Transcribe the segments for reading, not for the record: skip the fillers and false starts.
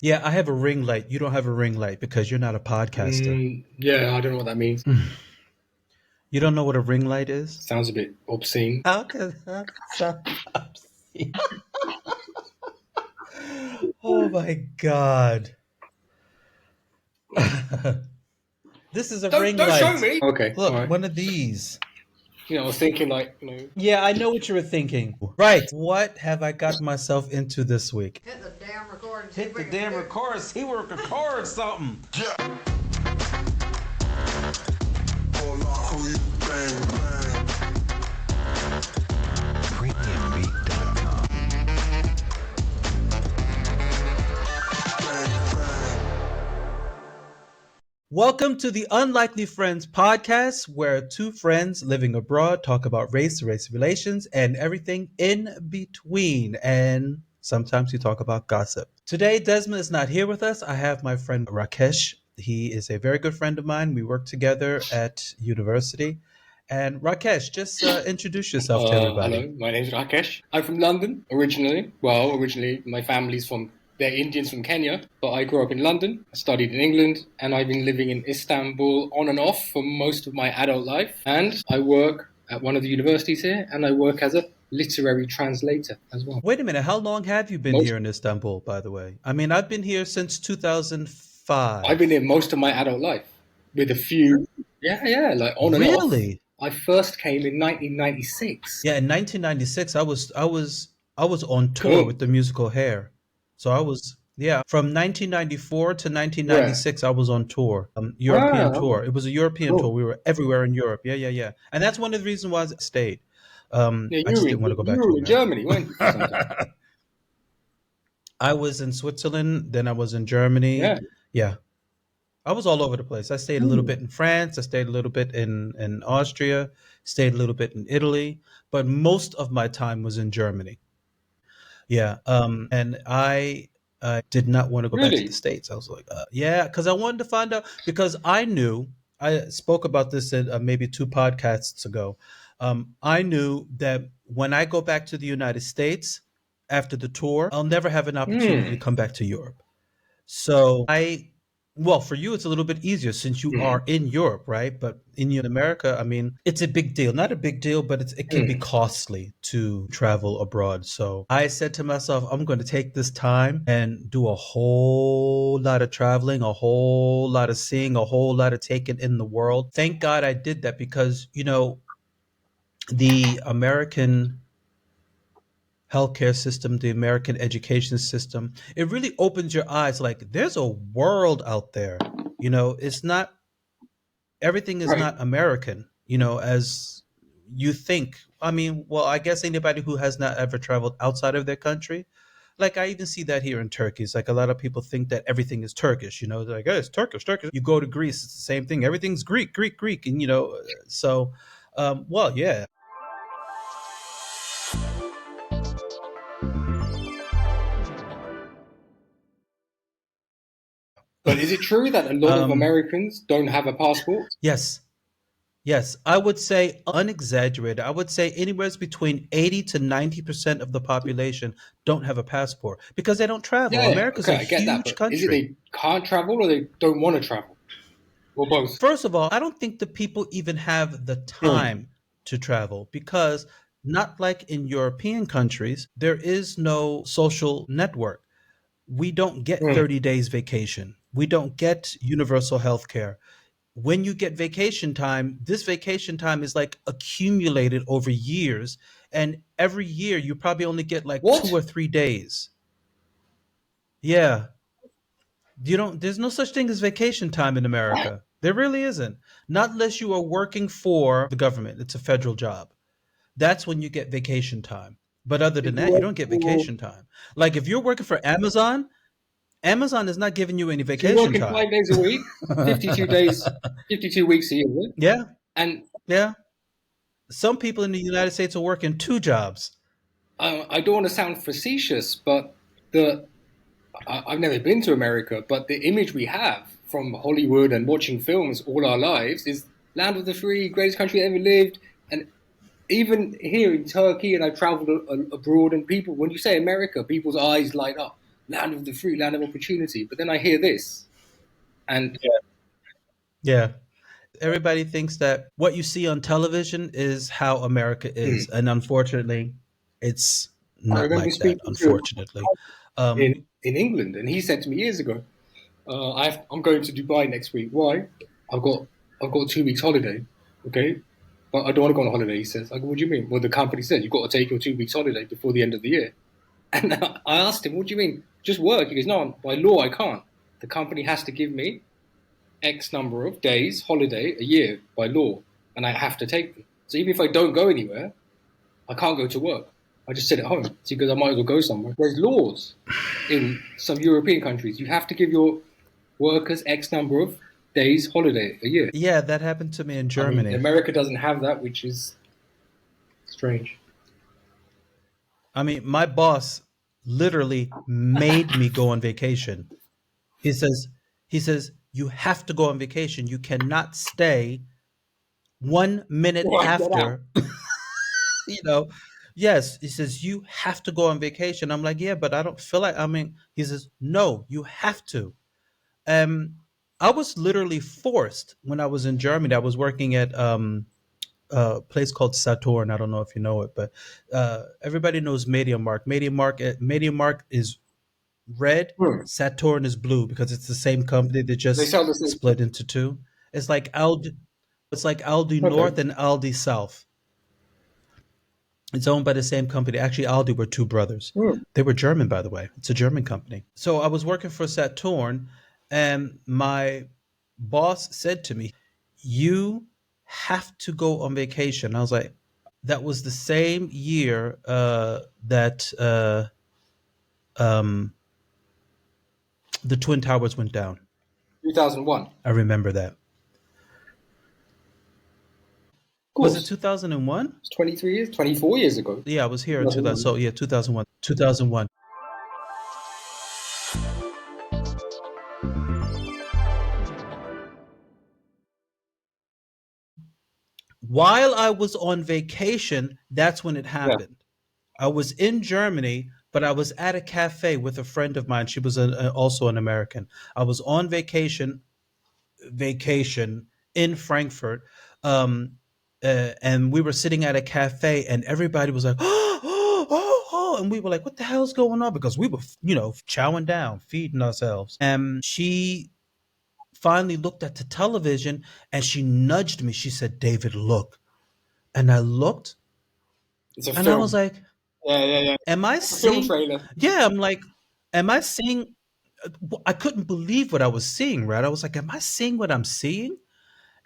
Yeah, I have a ring light. You don't have a ring light because you're not a podcaster. Yeah, I don't know what that means. You don't know what a ring light is? Sounds a bit obscene. How can that sound obscene? Oh my God. This is a Don't ring don't show light. me. Okay, all Look, right. one of these. I was thinking Yeah, I know what you were thinking. Right. What have I got myself into this week? Hit the damn record and Hit the damn record. See, we record something. Welcome to the Unlikely Friends podcast, where two friends living abroad talk about race relations, and everything in between. And sometimes we talk about gossip. Today, Desmond is not here with us. I have my friend Rakesh. He is a very good friend of mine. We work together at university. And Rakesh, just introduce yourself to everybody. hello, my name's Rakesh. I'm from London originally. Well, originally my family's they're Indians from Kenya, but I grew up in London. I studied in England, and I've been living in Istanbul on and off for most of my adult life. And I work at one of the universities here, and I work as a literary translator as well. Wait a minute. How long have you been here in Istanbul, by the way? I mean, I've been here since 2005. I've been here most of my adult life, with a few, like on and off. Really? I first came in 1996. Yeah, in 1996, I was on tour Cool. with the musical Hair. So from 1994 to 1996, I was on tour, European Wow. tour. It was a European tour. We were everywhere in Europe. Yeah. And that's one of the reasons why I stayed. Yeah, I just didn't want to go back you to were in America. Germany, weren't you? Sometime? I was in Switzerland, then I was in Germany. Yeah. Yeah. I was all over the place. I stayed a little bit in France. I stayed a little bit in Austria, stayed a little bit in Italy, but most of my time was in Germany. Yeah. And I did not want to go back to Really? the States. I was like, yeah, because I wanted to find out, because I spoke about this in maybe two podcasts ago. I knew that when I go back to the United States after the tour, I'll never have an opportunity to come back to Europe. So well, for you, it's a little bit easier since you are in Europe, right? But in America, I mean, it's a big deal. Not a big deal, but it can be costly to travel abroad. So I said to myself, I'm going to take this time and do a whole lot of traveling, a whole lot of seeing, a whole lot of taking in the world. Thank God I did that because, the American healthcare system, the American education system, it really opens your eyes. Like there's a world out there. It's not everything is Right. not American, as you think. I mean, well, I guess anybody who has not ever traveled outside of their country, like I even see that here in Turkey. It's like a lot of people think that everything is Turkish, they're like, oh, it's Turkish. You go to Greece, it's the same thing. Everything's Greek. And, so, well, yeah. But is it true that a lot of Americans don't have a passport? Yes. Yes, I would say unexaggerated. I would say anywhere between 80 to 90% of the population don't have a passport because they don't travel. Yeah, America's okay, a I get that. huge But is it country. they can't travel or they don't want to travel? Or both? First of all, I don't think the people even have the time to travel because, not like in European countries, there is no social network. We don't get 30 days vacation. We don't get universal health care. When you get vacation time, this vacation time is like accumulated over years. And every year you probably only get like What? 2 or 3 days. Yeah. There's no such thing as vacation time in America. There really isn't. Not unless you are working for the government. It's a federal job. That's when you get vacation time. But other than If you that, you work don't get for, vacation time. Like if you're working for Amazon, Amazon is not giving you any so you're vacation working time. 5 days a week, 52 days, 52 weeks a year, Yeah. and Yeah. Some people in the United States are working two jobs. I don't want to sound facetious, but I've never been to America, but the image we have from Hollywood and watching films all our lives is land of the free, greatest country ever lived. And even here in Turkey, and I've traveled abroad, and people, when you say America, people's eyes light up. land of the free, land of opportunity. But then I hear this, and Yeah. Everybody thinks that what you see on television is how America is. And unfortunately, it's I not remember like that, speaking to unfortunately. in Um, in England, and he said to me years ago, I'm going to Dubai next week. Why? I've got I've got 2 weeks holiday. Okay, but I don't want to go on holiday. He says. I go, what do you mean? Well, the company said you've got to take your 2 weeks holiday before the end of the year. And I asked him, what do you mean? Just work? He goes, no, by law I can't. The company has to give me X number of days holiday a year by law, and I have to take them. So even if I don't go anywhere, I can't go to work. I just sit at home. So because I might as well go somewhere. There's laws in some European countries. You have to give your workers X number of days holiday a year. yeah, that happened to me in I mean, Germany. America doesn't have that, which is strange. I mean, my boss literally made me go on vacation. He says, he says, you have to go on vacation. You cannot stay 1 minute Why get out? after, you know. Yes, he says, you have to go on vacation. I'm like, yeah, but I don't feel like, I mean, he says, no, you have to. Um, I was literally forced when I was in Germany. I was working at a place called Saturn. I don't know if you know it, but everybody knows MediaMarkt. MediaMarkt is red. Hmm. Saturn is blue because it's the same company that They just sell the same split into two. It's like Aldi. It's like Aldi stuff. Okay. North and Aldi South. It's owned by the same company. Actually, Aldi were two brothers. Hmm. They were German, by the way. It's a German company. So I was working for Saturn, and my boss said to me, "You have to go on vacation." I was like, "That was the same year that um, the Twin Towers went down." 2001. Of I remember that. Was it course. 2001? It's 23 years, 24 years ago. Yeah, I was here in 2000. 2001. So yeah, 2001. 2001. While I was on vacation, that's when it Yeah. happened. I was in Germany, but I was at a cafe with a friend of mine. She was also an American. I was on vacation in Frankfurt, um, and we were sitting at a cafe, and everybody was like, "Oh, oh, oh," and we were like, "What the hell's going on?" Because we were, chowing down, feeding ourselves. She finally looked at the television, and she nudged me. She said, "David, look." And I looked, It's a and I was film. like, Yeah, yeah, yeah. am I It's a film seeing? trailer. Yeah, I'm like, am I seeing? I couldn't believe what I was seeing, right? I was like, am I seeing what I'm seeing?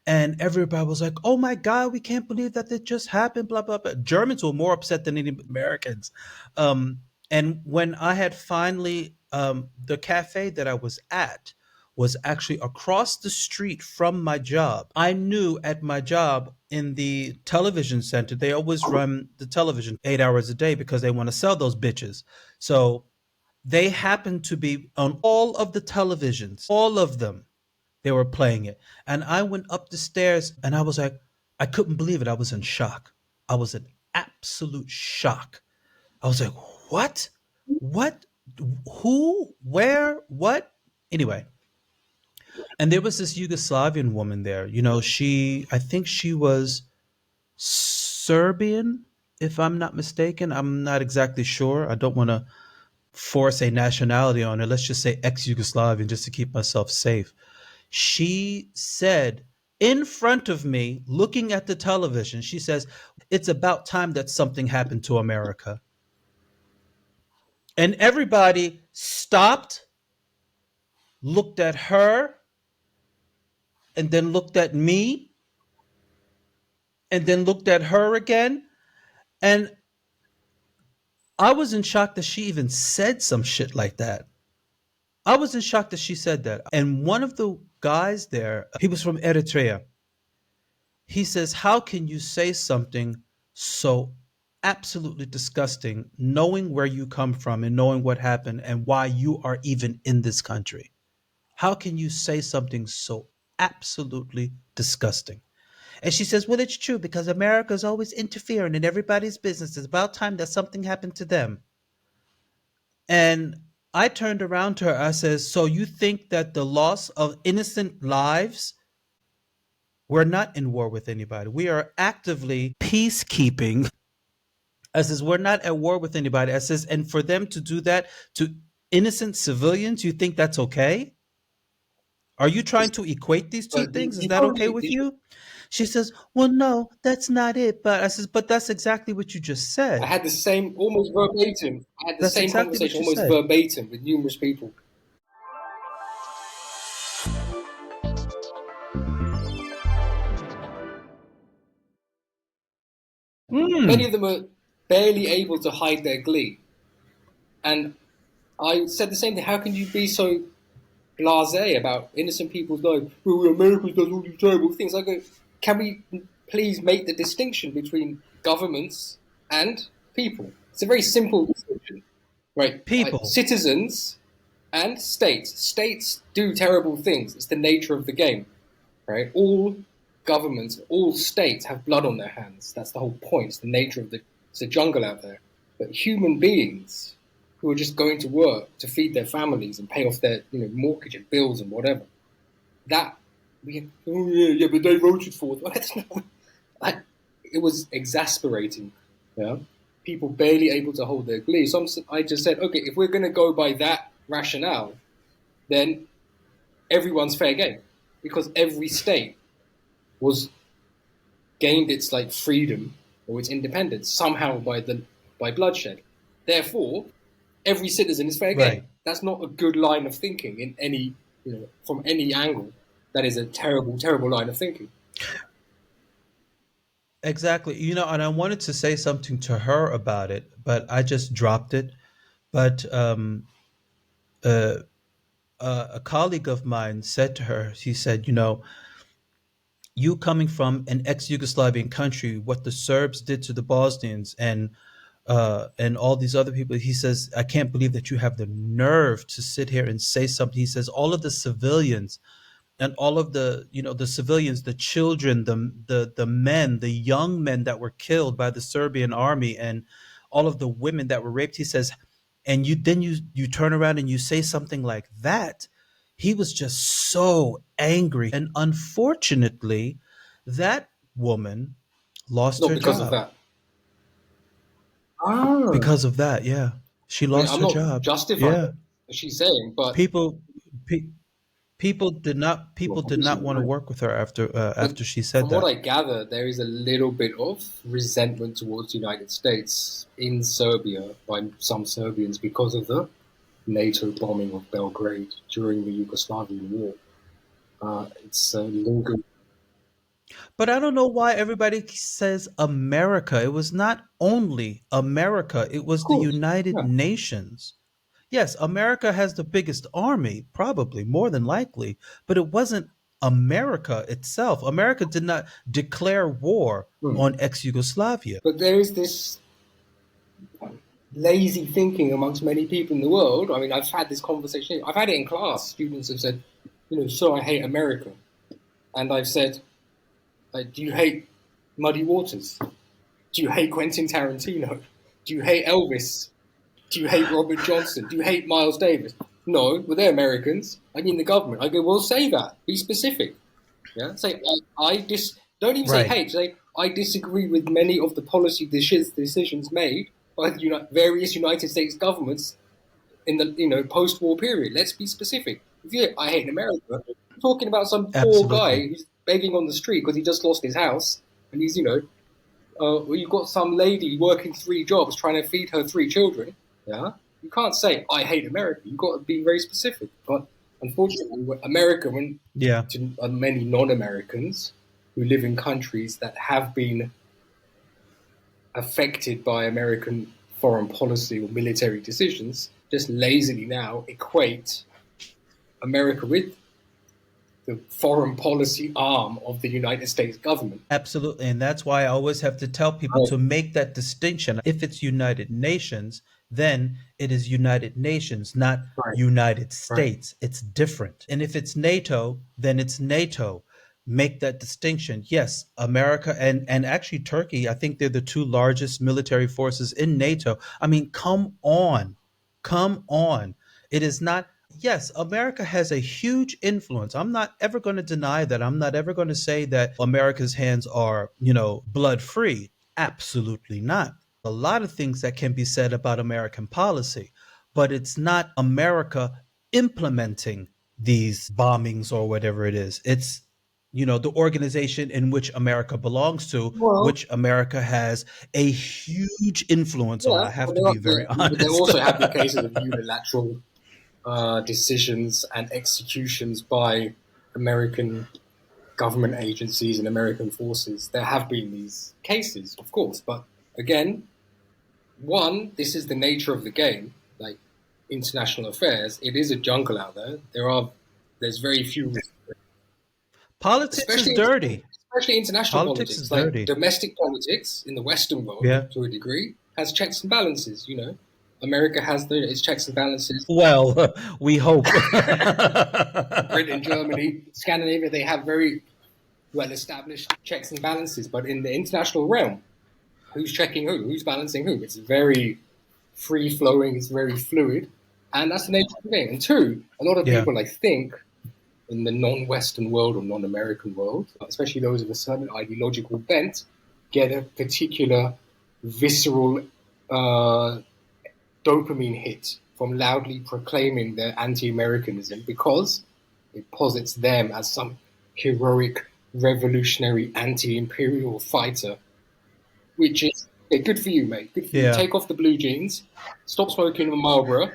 And everybody was like, oh my God, we can't believe that it just happened, blah, blah, blah. Germans were more upset than any Americans. Um, and when I had finally, the cafe that I was at was actually across the street from my job. I knew at my job in the television center, they always run the television 8 hours a day because they want to sell those bitches. So they happened to be on all of the televisions, all of them. They were playing it. And I went up the stairs and I was like, I couldn't believe it. I was in shock. I was in absolute shock. I was like, what? What? Who? Where? What? Anyway, and there was this Yugoslavian woman there. I think she was Serbian, if I'm not mistaken. I'm not exactly sure. I don't want to force a nationality on her. Let's just say ex Yugoslavian just to keep myself safe. She said in front of me, looking at the television, she says, it's about time that something happened to America. And everybody stopped, looked at her, and then looked at me, and then looked at her again. And I was in shock that she even said some shit like that. I was in shock that she said that. And one of the guys there, he was from Eritrea. He says, how can you say something so absolutely disgusting, knowing where you come from and knowing what happened and why you are even in this country? How can you say something so absolutely disgusting? And she says, well, it's true because America's always interfering in everybody's business. It's about time that something happened to them. And I turned around to her. I says, "So you think that the loss of innocent lives? We're not in war with anybody. We are actively peacekeeping." I says, "We're not at war with anybody." I says, "And for them to do that to innocent civilians, you think that's okay? Are you trying to equate these two But things? Is you that okay probably with you?" She says, "Well, no, that's not it." But I says, "But that's exactly what you just I said. had the same, almost verbatim. I had the That's same exactly what conversation, you almost said." verbatim, with numerous people. Many Hmm. of them are barely able to hide their glee. And I said the same thing. How can you be so blasé about innocent people's lives? Well, America does all these terrible things. I go, can we please make the distinction between governments and people? It's a very simple distinction, right? People. Citizens and states. States do terrible things. It's the nature of the game, right? All governments, all states have blood on their hands. That's the whole point. It's the nature of the it's a jungle out there. But human beings who are just going to work to feed their families and pay off their mortgage and bills and whatever. That oh yeah, but they voted for it. It was exasperating. Yeah, people barely able to hold their glee. So I just said, okay, if we're going to go by that rationale, then everyone's fair game because every state was gained its like freedom or its independence somehow by bloodshed. Therefore, every citizen is fair game. Right. That's not a good line of thinking in any from any angle. That is a terrible, terrible line of thinking. Exactly. And I wanted to say something to her about it, but I just dropped it. But uh, a colleague of mine said to her, he said, "You coming from an ex-Yugoslavian country, what the Serbs did to the Bosnians and all these other people," he says, "I can't believe that you have the nerve to sit here and say something." He says, "All of the civilians and all of the civilians, the children, the men, the young men that were killed by the Serbian army, and all of the women that were raped." He says, "And you turn around and you say something like that." He was just so angry, and unfortunately, that woman lost Not her because of job that. Ah, because of that. Yeah, she I mean, lost I'm her not job. justifying Yeah, what she's saying, but people. Pe- people well, did obviously, not want to work with her but after she said from what that. I gather, there is a little bit of resentment towards the United States in Serbia by some Serbians because of the NATO bombing of Belgrade during the Yugoslavian war. It's lingering. But I don't know why everybody says America. It was not only America, it Of was the course, United yeah. Nations. Yes, America has the biggest army, probably, more than likely, but it wasn't America itself. America did not declare war Hmm. on ex Yugoslavia. But there is this lazy thinking amongst many people in the world. I mean, I've had this conversation. I've had it in class. Students have said, so I hate America. And I've said, do you hate Muddy Waters? Do you hate Quentin Tarantino? Do you hate Elvis? Do you hate Robert Johnson? Do you hate Miles Davis? No, well, they're Americans. I mean, the government. I go, well, say that. Be specific. Yeah, say Don't even say Right. hate. Say I disagree with many of the policy decisions made by the various United States governments in the post-war period. Let's be specific. If you I hate America, you're talking about some poor guy Absolutely. who's begging on the street because he just lost his house, and he's well, you've got some lady working 3 jobs trying to feed her 3 children. Yeah, you can't say I hate America. You've got to be very specific. But unfortunately, America, when Yeah. to many non-Americans who live in countries that have been affected by American foreign policy or military decisions, just lazily now equate America with the foreign policy arm of the United States government. Absolutely. And that's why I always have to tell people Oh, to make that distinction. If it's United Nations, then it is United Nations, not right, United right. States. It's different. And if it's NATO, then it's NATO. Make that distinction. Yes, America and actually Turkey, I think they're the two largest military forces in NATO. I mean, come on. Come on. It is not. Yes, America has a huge influence. I'm not ever going to deny that. I'm not ever going to say that America's hands are, blood free. Absolutely not. A lot of things that can be said about American policy, but it's not America implementing these bombings or whatever it is. It's, the organization in which America belongs to, Well, which America has a huge influence on. yeah, I have but to be very there honest. also have been cases of unilateral decisions and executions by American government agencies and American forces. There have been these cases, of course, but again, one, this is the nature of the game, like international affairs. It is a jungle out there. There's very few, Politics is especially dirty. especially international Politics is politics, like dirty. domestic politics in the Western world Yeah. to a degree has checks and balances. America has its checks and balances. Well, we hope. Britain, Germany, Scandinavia, they have very well established checks and balances. But in the international realm, who's checking who? Who's balancing who? It's very free flowing, it's very fluid. And that's the nature of the game. And two, a lot of Yeah. people, I think, in the non Western world or non American world, especially those of a certain ideological bent, get a particular visceral dopamine hit from loudly proclaiming their anti Americanism because it posits them as some heroic, revolutionary, anti imperial fighter, which is good for you, mate. Good for you. Yeah. Take off the blue jeans, stop smoking a Marlboro,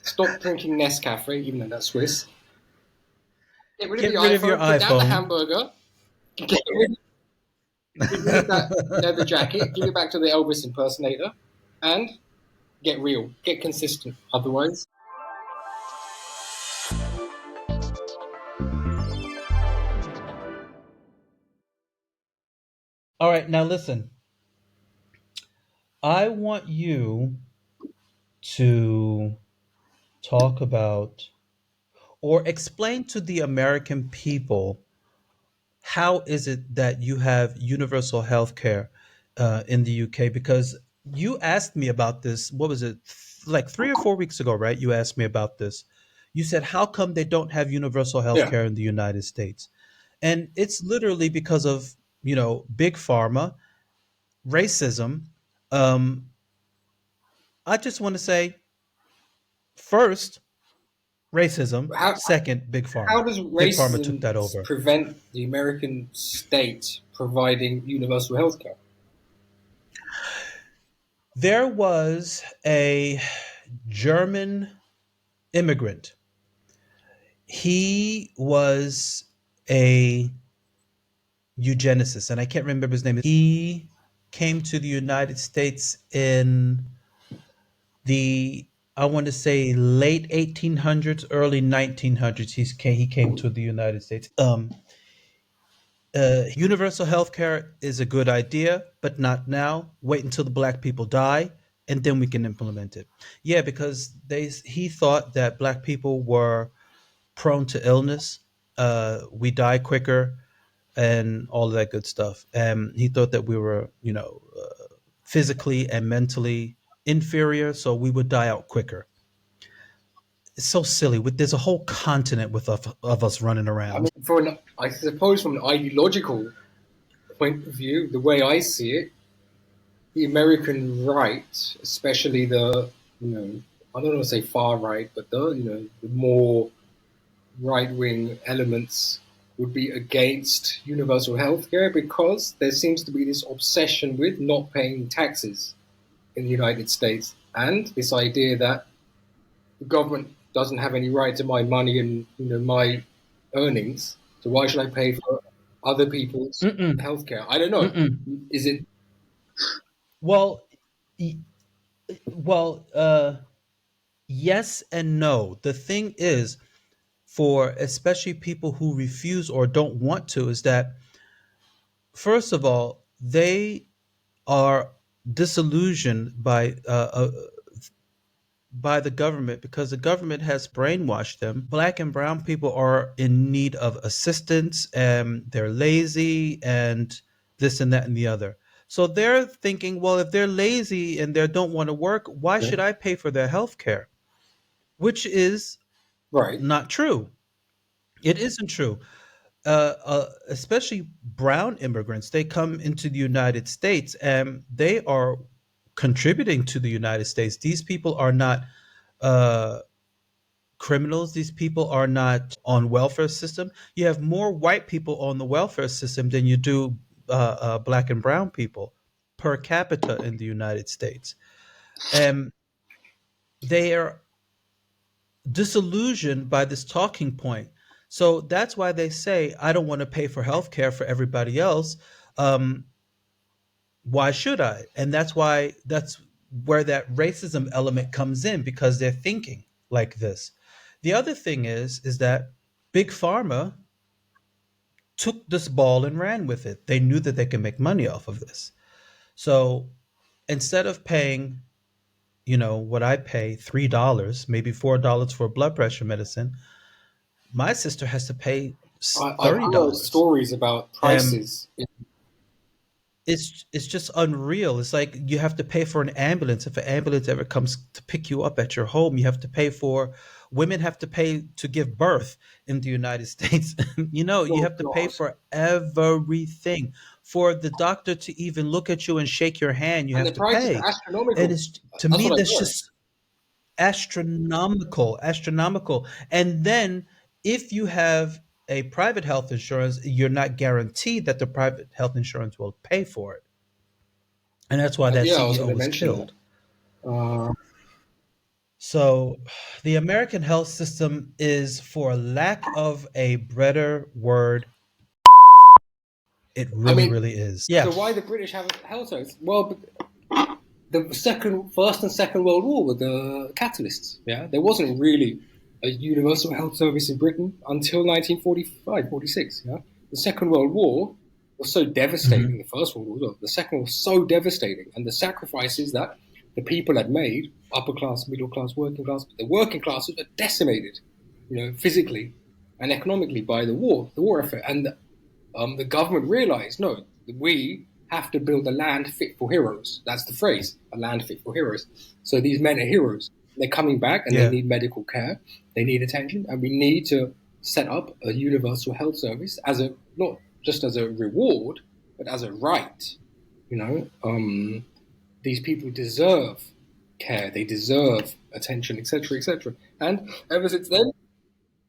stop drinking Nescafe, even though that's Swiss. Get rid of the Get rid of your iPhone, put down the iPhone. hamburger, get rid of that leather jacket, give it back to the Elvis impersonator, and get real, get consistent. Otherwise, All right, now listen. I want you to talk about or explain to the American people how is it that you have universal health care in the UK? Because you asked me about this, what was it, like 3 or 4 weeks ago, right? You asked me about this. You said, how come they don't have universal health yeah. care in the United States? And it's literally because of, big pharma, racism. Um, I just want to say, first, racism. How Second, big how pharma. does Big pharma took racism that over. prevent the American state providing universal health care? There was a German immigrant. He was a eugenicist, and I can't remember his name. He came to the United States in the, I want to say, late 1800s, early 1900s. He came to the United States. Universal health care is a good idea, but not now. Wait until the black people die, and then we can implement it. Yeah, because he thought that black people were prone to illness. We die quicker, and all of that good stuff. And he thought that we were, physically and mentally inferior, so we would die out quicker. It's so silly. There's a whole continent of us running I mean, around. I suppose from an ideological point of view, the way I see it, the American right, especially I don't want to say far right, but the more right wing elements would be against universal health care because there seems to be this obsession with not paying taxes in the United States and this idea that the government doesn't have any right to my money and my earnings, so why should I pay for other people's Mm-mm, healthcare? I don't know. mm-mm. Is it Well, y- well, yes and no. The thing is, for especially people who refuse or don't want to, is that first of all, they are disillusioned by the government because the government has brainwashed them. Black and brown people are in need of assistance and they're lazy and this and that and the other. So they're thinking, well, if they're lazy and they don't want to work, why should I pay for their health care? which is Right. not true. It isn't true. Especially brown immigrants, they come into the United States and they are contributing to the United States. These people are not uh, criminals. These people are not on welfare system. You have more white people on the welfare system than you do black and brown people per capita in the United States, and they are disillusioned by this talking point. So that's why they say, I don't want to pay for health care for everybody else. Um, why should I? And that's where that racism element comes in, because they're thinking like this. The other thing is that Big Pharma took this ball and ran with it. They knew that they could make money off of this. So instead of paying, what I pay, $3, maybe $4 for blood pressure medicine, my sister has to pay I've heard $30. stories about And prices. it's just unreal. It's like you have to pay for an ambulance. If an ambulance ever comes to pick you up at your home, you have to pay for women have to pay to give birth in the United States. You Oh have to pay gosh. for everything. For the doctor to even look at you and shake your hand, you And the have to prices are pay. And astronomical. it's to That's me what I've that's heard. just astronomical. And then if you have a private health insurance, you're not guaranteed that the private health insurance will pay for it. And that's why that Yeah, I was CEO going to was mention that. killed. Uh, So the American health system is, for lack of a better word, it I really, mean, really is. Yeah. so why the British have health service? Well, first and second World War were the catalysts. Yeah, there wasn't really a universal health service in Britain until 1945, 46. Yeah, the Second World War was so devastating. Hmm. The First World War, the second was so devastating, and the sacrifices that the people had made, upper class, middle class, working class, the working classes were decimated, physically and economically by the war effort, and the government realized, no, we have to build a land fit for heroes. That's the phrase, a land fit for heroes. So these men are heroes. They're coming back and they Yeah. need medical care. They need attention. And we need to set up a universal health service as not just as a reward, but as a right. These people deserve care. They deserve attention, etc., etc. And ever since then,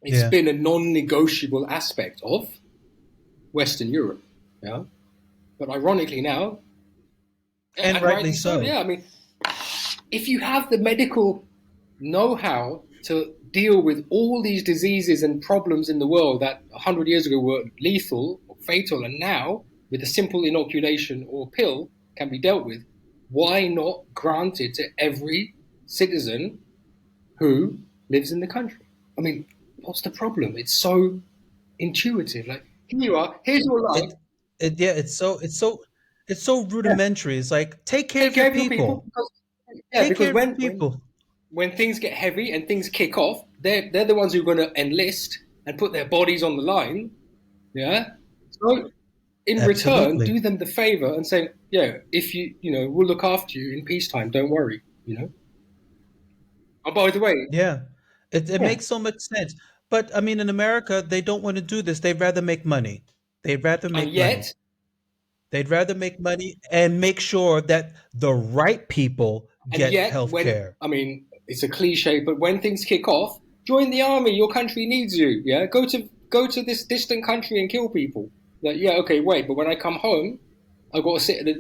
it's Yeah. been a non-negotiable aspect of Western Europe. Yeah. But ironically now, And and rightly rightly so, so. yeah. I mean, if you have the medical know-how to deal with all these diseases and problems in the world that 100 years ago were lethal or fatal, and now with a simple inoculation or pill can be dealt with, why not grant it to every citizen who lives in the country? I mean, what's the problem? It's so intuitive. Like, here you are, here's your life. It yeah, it's so Yeah, rudimentary. It's like, take care take of your care of your people people. because yeah, Take because care of your when people. when things get heavy and things kick off, they're the ones who are going to enlist and put their bodies on the line. Yeah. So in return, Absolutely. do them the favor and say, yeah, if we'll look after you in peacetime. Don't worry. Oh, by the way, Yeah. It yeah, makes so much sense. But I mean, in America, they don't want to do this. They'd rather make money. They'd rather and make money. yet, They'd rather make money and make sure that the right people get health when care. I mean, it's a cliche, but when things kick off, join the army. Your country needs you. Yeah, go to this distant country and kill people. Like, yeah, okay, wait, but when I come home, I've got to sit at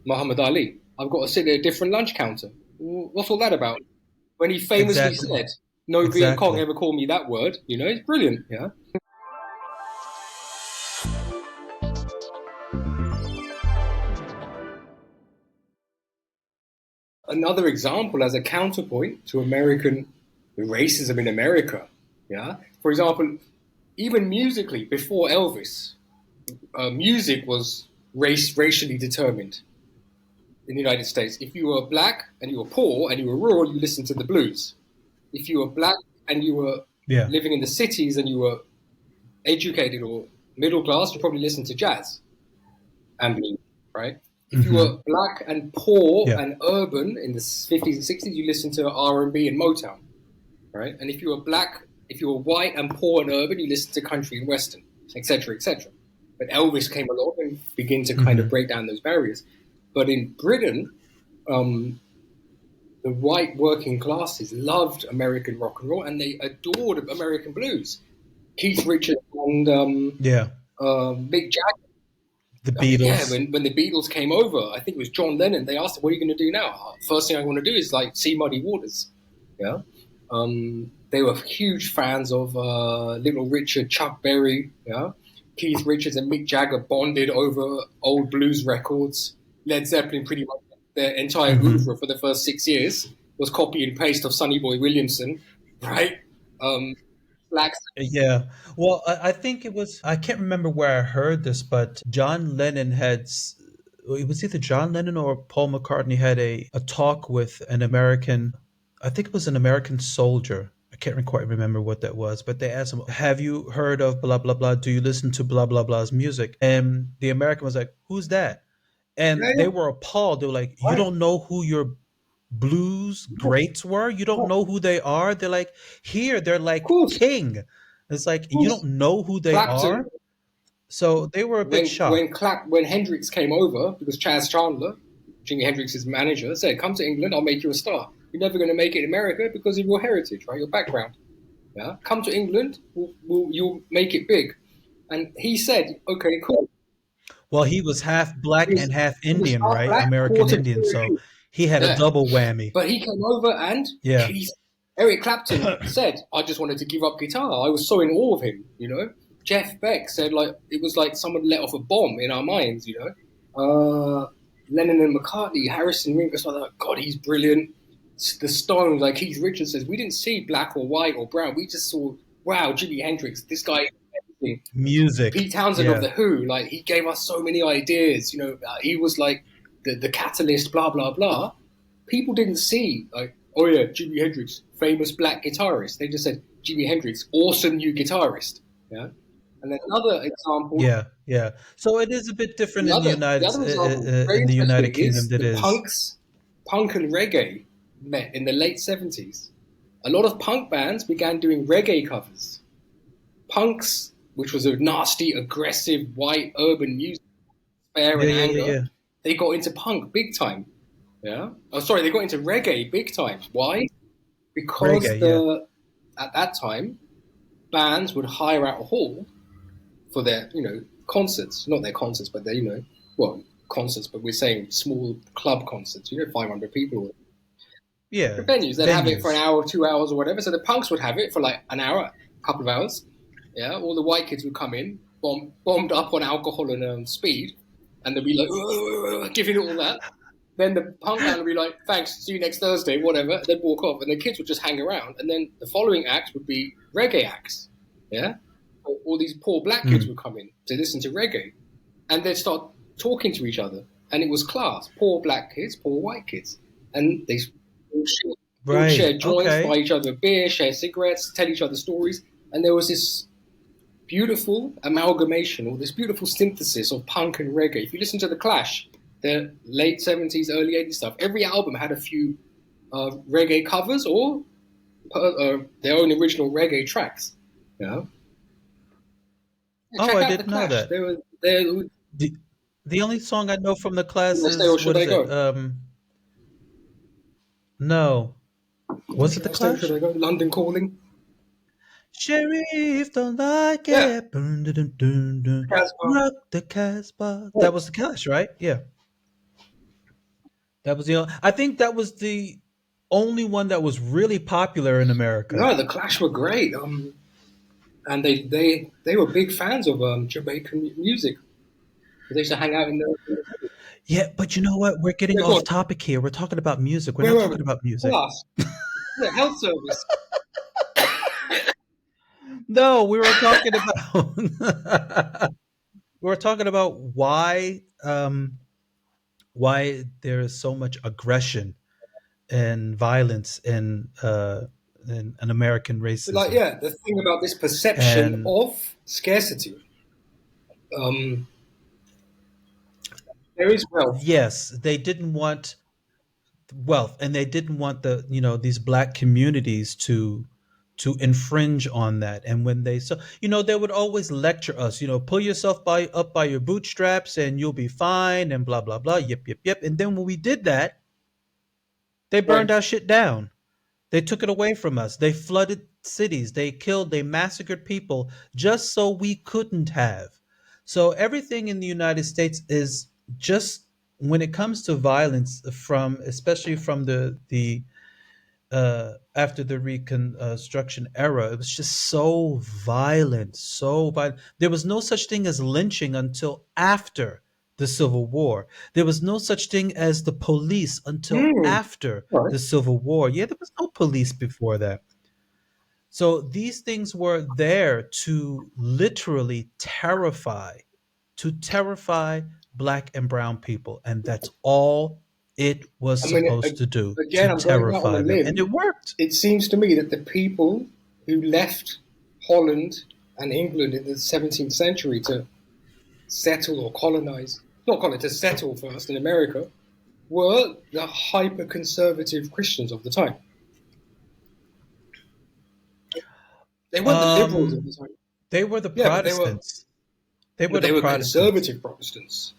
Muhammad Ali. I've got to sit at a different lunch counter. What's all that about? When he famously Exactly. said, "No Viet Cong Exactly. ever called me that word." It's brilliant. Yeah. Another example as a counterpoint to American racism in America. Yeah. For example, even musically, before Elvis, music was racially determined in the United States. If you were black and you were poor and you were rural, you listened to the blues. If you were black and you were Yeah. living in the cities and you were educated or middle class, you probably listened to jazz and blues, right? If you Hmm. were black and poor Yeah. and urban in the 50s and 60s, you listened to R&B and Motown. right? And if you were black, if you were white and poor and urban, you listened to country and western, etc., etc. But Elvis came along and began to kind of Hmm. break down those barriers. But in Britain, um, the white working classes loved American rock and roll and they adored American blues. Keith Richards and Yeah, Mick Jagger. the I mean, yeah, Beatles. when the Beatles came over, I think it was John Lennon. They asked him, "What are you going to do now?" First thing I want to do is like see Muddy Waters. Yeah, they were huge fans of Little Richard, Chuck Berry. Yeah, Keith Richards and Mick Jagger bonded over old blues records. Led Zeppelin pretty much their entire Hmm. oeuvre for the first 6 years was copy and paste of Sonny Boy Williamson, right? Um, Black. Yeah. Well, I think it was, I can't remember where I heard this, but John Lennon it was either John Lennon or Paul McCartney had a talk with an American, I think it was an American soldier. I can't quite remember what that was, but they asked him, "Have you heard of blah, blah, blah? Do you listen to blah, blah, blah's music?" And the American was like, "Who's that?" Yeah, And yeah, they were appalled. They were like, "You right. don't know who your blues Of greats were? You don't course, know who they are?" They're like, "Here, they're of like course, king." It's like, of you course. don't know who they Clapton are? So they were a bit shocked. when Hendrix came over, because Chaz Chandler, Jimi Hendrix's manager, said, "Come to England, I'll make you a star. You're never going to make it in America because of your heritage, right? Your background. Yeah, come to England, you'll make it big." And he said, "Okay, cool." Well, he was half black and half He was Indian, half right? black, American quarter Indian. So Jewish. he had a Yeah, double whammy. but he came over and Yeah. Keith, Eric Clapton said, "I just wanted to give up guitar. I was so in awe of him." Jeff Beck said like it was like someone let off a bomb in our minds. Lennon and McCartney, Harrison Ringo, like, God, he's brilliant. The Stones, like Keith Richards says, we didn't see black or white or brown. We just saw, wow, Jimi Hendrix, this guy is amazing. Music. Pete Townsend of Yeah. the Who, like he gave us so many ideas. He was like the catalyst. Blah blah blah. People didn't see like, oh yeah, Jimi Hendrix, famous black guitarist. They just said Jimi Hendrix, awesome new guitarist. Yeah, and then another example, Yeah. Yeah. So it is a bit different the other example, very In the United interesting, Kingdom. is That the is. punk and reggae met in the late 70s. A lot of punk bands began doing reggae covers. Punks, which was a nasty, aggressive, white, urban music, despair Yeah. and Yeah. Yeah. anger, Yeah. they got into punk big time. Yeah. Oh, sorry, they got into reggae big time. Why? Because Reggae. Yeah. at that time bands would hire out a hall for their concerts, not their concerts, but their concerts. But we're saying small club concerts. 500 people. The Yeah. venues they'd have it for an Venues. hour, 2 hours, or whatever. So the punks would have it for like an hour, a couple of hours. Yeah, all the white kids would come in, bombed up on alcohol and speed, and they'd be like giving it all that. Then the punk band would be like, "Thanks, see you next Thursday," whatever. They'd walk off, and the kids would just hang around. And then the following acts would be reggae acts. Yeah, so all these poor black kids Mm. would come in to listen to reggae, and they'd start talking to each other, and it was class. Poor black kids, poor white kids, and they would share Right. joints, buy Okay. each other beer, share cigarettes, tell each other stories, and there was this beautiful amalgamation or this beautiful synthesis of punk and reggae. If you listen to The Clash, the late 70s, early 80s stuff, every album had a few reggae covers or their own original reggae tracks. You know? Yeah, Oh, check I out The didn't know Clash. that. The, the only song I know from the class Should I stay or is, what should is I it? go? No. Was it Should the I stay or should Clash? I go? London Calling. Sheriff, don't like Yeah. it. Dun, dun, dun, dun, dun. Casper. Rock the Casbah. Oh, That was the Clash, right? Yeah. That was the only, I think that was the only one that was really popular in America. no, The Clash were great. And they were big fans of Jamaican music. They used to hang out in the. Yeah, but you know what? We're getting Yeah, go off on. topic here. We're talking about music. We're Where not were we? talking about music. Class. Yeah, health service. No, we were talking about we were talking about why there is so much aggression and violence in American But like, racism. yeah, the thing about this perception And of scarcity, um, there is wealth. yes, they didn't want wealth, and they didn't want these black communities to to infringe on that. And when they so they would always lecture us, pull yourself up by your bootstraps and you'll be fine and blah blah blah, yip yip yip. And then when we did that, they Right. burned our shit down. They took it away from us. They flooded cities. They killed, they massacred people just so we couldn't have. So everything in the United States is just, when it comes to violence, from especially from the after the Reconstruction era, it was just so violent, so violent. There was no such thing as lynching until after the Civil War. There was no such thing as the police until Hmm. after Right. the Civil War. Yeah, there was no police before that. So these things were there to literally terrify black and brown people. And that's all it was I mean, supposed to do, to again, I'm going out on a terrify them. And limb. it worked. It seems to me that the people who left Holland and England in the 17th century to settle or colonize, not colonize, to settle first in America, were the hyper conservative Christians of the time. They weren't the liberals of the Um, time. they were the Yeah, Protestants. They were but the they were Protestants. conservative Protestants.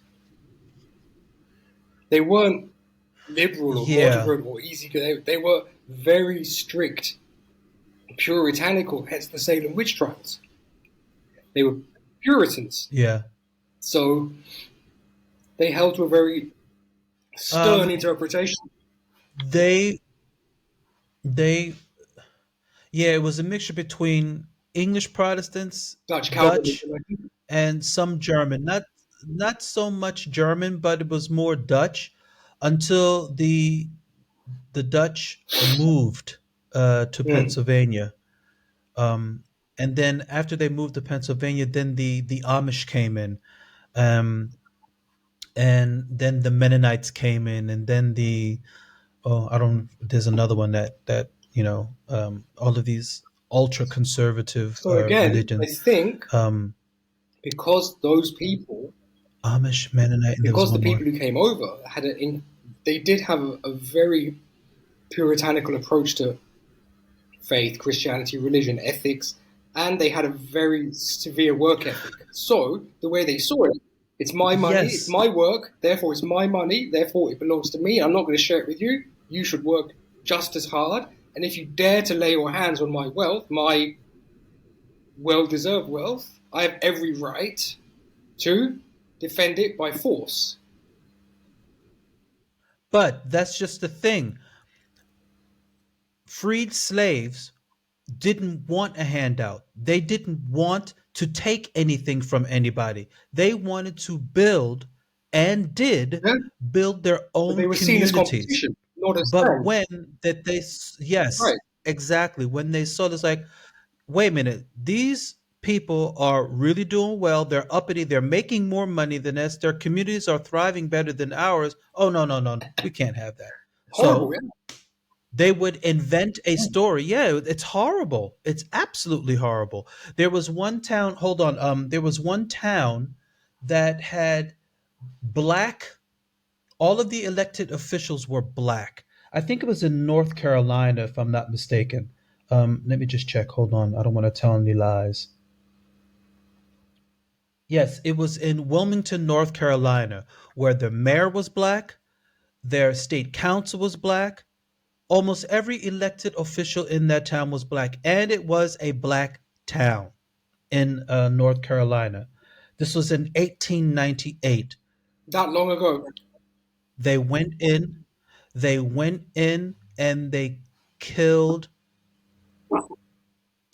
They weren't liberal or Yeah. moderate or easy. They were very strict, puritanical, hence the Salem witch trials. They were Puritans. Yeah. So they held to a very stern Um, interpretation. they they yeah, it was a mixture between English Protestants, Dutch Dutch, Calvinism, I think. and some German. Not so much German, but it was more Dutch until the Dutch moved to Mm. Pennsylvania. Um, and then after they moved to Pennsylvania, then the Amish came in, um, and then the Mennonites came in, and then the oh, I don't. There's another one that all of these ultra conservative So again, I religions, think um, because those people, Amish, Mennonite, and there was because the one people more. who came over they did have a very puritanical approach to faith, Christianity, religion, ethics, and they had a very severe work ethic. So the way they saw it, it's my money, it's Yes, my work, therefore it's my money, therefore it belongs to me. I'm not going to share it with you. You should work just as hard. And if you dare to lay your hands on my wealth, my well deserved wealth, I have every right to defend it by force. but that's just the thing. Freed slaves didn't want a handout. They didn't want to take anything from anybody. They wanted to build, and did Yeah? build, their But they own were seen as communities. competition, not as But friends. when that they yes, Right. exactly, when they saw this, like, wait a minute, these people are really doing well. They're uppity. They're making more money than us. Their communities are thriving better than ours. Oh, no, no, no, we can't have that. Horrible, So yeah. they would invent a story. Yeah, it's horrible. It's absolutely horrible. There was one town, hold on, there was one town that had black, all of the elected officials were black. I think it was in North Carolina, if I'm not mistaken. Let me just check. Hold on. I don't want to tell any lies. Yes, it was in Wilmington, North Carolina, where the mayor was black, their state council was black, almost every elected official in that town was black, and it was a black town in North Carolina. This was in 1898. That long ago. They went in, and they killed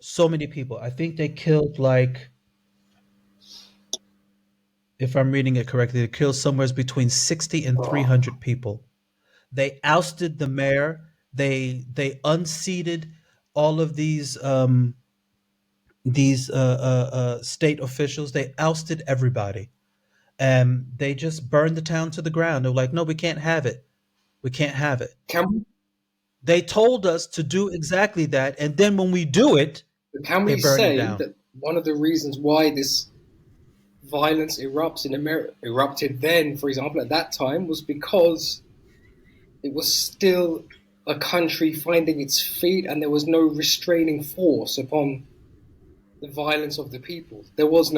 so many people. I think they killed, like, if I'm reading it correctly, they killed somewhere between 60 and Oh. 300 people. They ousted the mayor. They unseated all of these state officials. They ousted everybody, and they just burned the town to the ground. They're like, no, we can't have it. We can't have it. Can They told us to do exactly that, and then when we do it, can they we burn it say down. that one of the reasons why this violence erupts in America, erupted then, for example, at that time, was because it was still a country finding its feet, and there was no restraining force upon the violence of the people. There was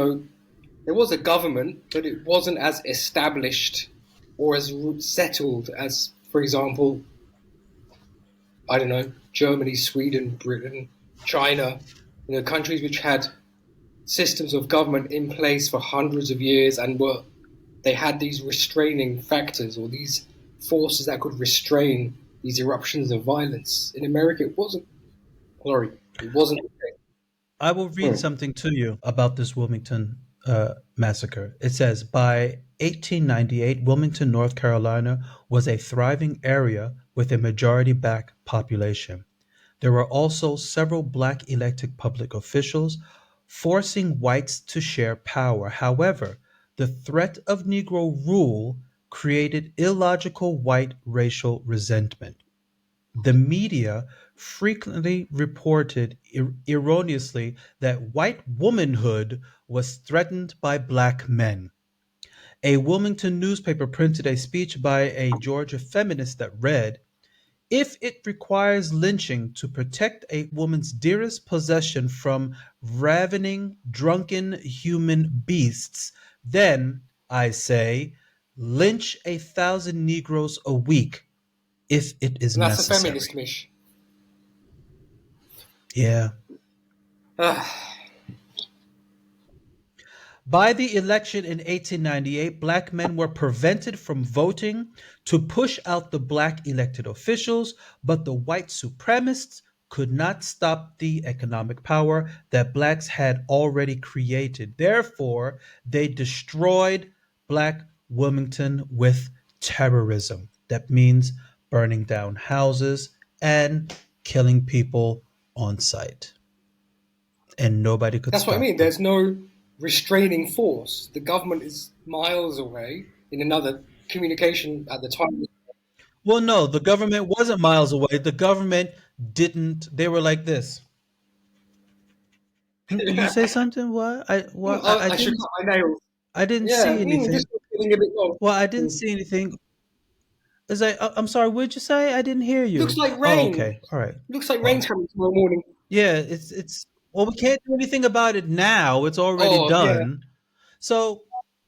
a government, but it wasn't as established or as settled as, for example, I don't know, Germany, Sweden, Britain, China, countries which had systems of government in place for hundreds of years, and they had these restraining factors or these forces that could restrain these eruptions of violence. In America, it wasn't. Sorry, it wasn't. I will read Hmm. something to you about this Wilmington massacre. It says by 1898, Wilmington, North Carolina was a thriving area with a majority black population. There were also several black elected public officials forcing whites to share power. However, the threat of Negro rule created illogical white racial resentment. The media frequently reported erroneously that white womanhood was threatened by black men. A Wilmington newspaper printed a speech by a Georgia feminist that read, if it requires lynching to protect a woman's dearest possession from ravening, drunken human beasts, then, I say, lynch 1,000 Negroes a week if it is And that's a feminist, necessary. Mish. Yeah. Ah, By the election in 1898, black men were prevented from voting to push out the black elected officials, but the white supremacists could not stop the economic power that blacks had already created. Therefore, they destroyed black Wilmington with terrorism. That means burning down houses and killing people on sight. And nobody could that's what I stop mean. them. There's no restraining force. The government is miles away in another communication at the time. Well, no, the government wasn't miles away. The government didn't. They were like this. Did you say something? What? I I should didn't. cut my nails. I didn't Yeah, see this anything. was getting a bit long. Well, I didn't Hmm. see anything. Is I'm sorry. What'd you say? I didn't hear Looks you. like Oh, rain. okay. All right. Looks like Well, rain's coming tomorrow morning. yeah. It's. Well, we can't do anything about it now. It's already Oh yeah. done. So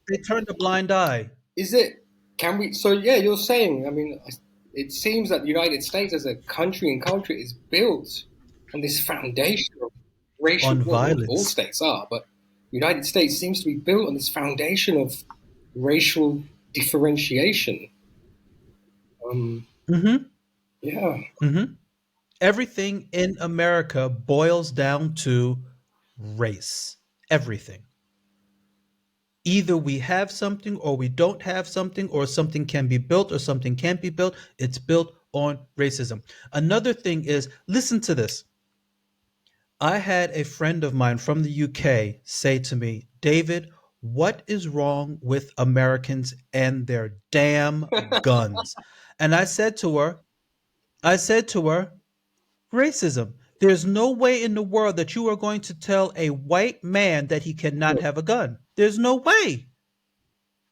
they turned a blind eye. Is it? Can we? So yeah, you're saying. I mean, it seems that the United States as a country and culture is built on this foundation of racial. On Well, all violence. states are, but the United States seems to be built on this foundation of racial differentiation. Um, Mm-hmm. yeah, Mm-hmm. Everything in America boils down to race. Everything. Either we have something or we don't have something, or something can be built or something can't be built. It's built on racism. Another thing is, listen to this. I had a friend of mine from the UK say to me, David, what is wrong with Americans and their damn guns? And I said to her, racism. There's no way in the world that you are going to tell a white man that he cannot have a gun. There's no way.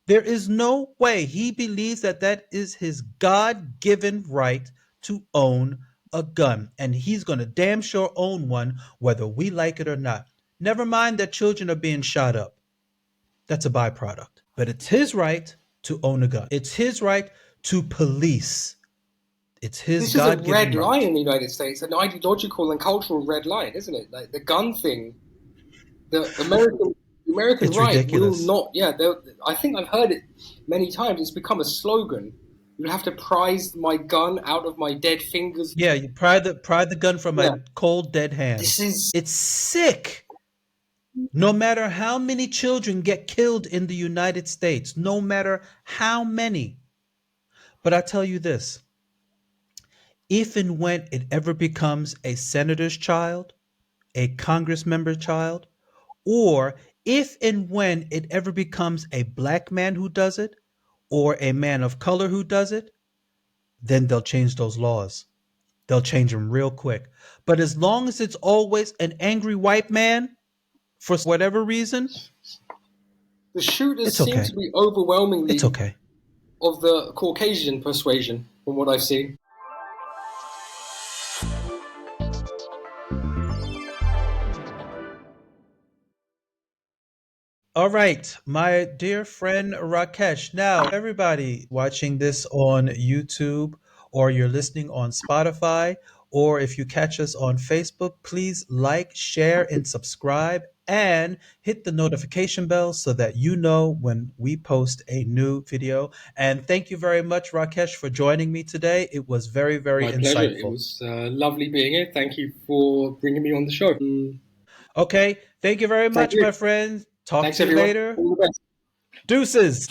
There is no way. He believes that that is his God given right to own a gun. And he's going to damn sure own one, whether we like it or not. Never mind that children are being shot up. That's a byproduct. But it's his right to own a gun. It's his right to police. It's his this is a God red given line right. in the United States, an ideological and cultural red line, isn't it? Like the gun thing. The American It's right will ridiculous. not. Yeah, I think I've heard it many times. It's become a slogan. You'll have to prise my gun out of my dead fingers. Yeah, you pry the gun from Yeah, my cold dead this hands. is It's sick. No matter how many children get killed in the United States, no matter how many. But I tell you this, if and when it ever becomes a senator's child, a congress member's child, or if and when it ever becomes a black man who does it, or a man of color who does it, then they'll change those laws. They'll change them real quick. But as long as it's always an angry white man, for whatever reason, the shooters it's seem okay. to be It's overwhelmingly okay. of the Caucasian persuasion, from what I've seen. All right, my dear friend Rakesh. Now, everybody watching this on YouTube or you're listening on Spotify, or if you catch us on Facebook, please like, share, and subscribe and hit the notification bell so that you know when we post a new video. And thank you very much, Rakesh, for joining me today. It was very, very My pleasure. It insightful. was lovely being here. Thank you for bringing me on the show. Okay, thank you very Thank much, you. my friend. Talk Thanks, to you everyone. later. All the best. Deuces.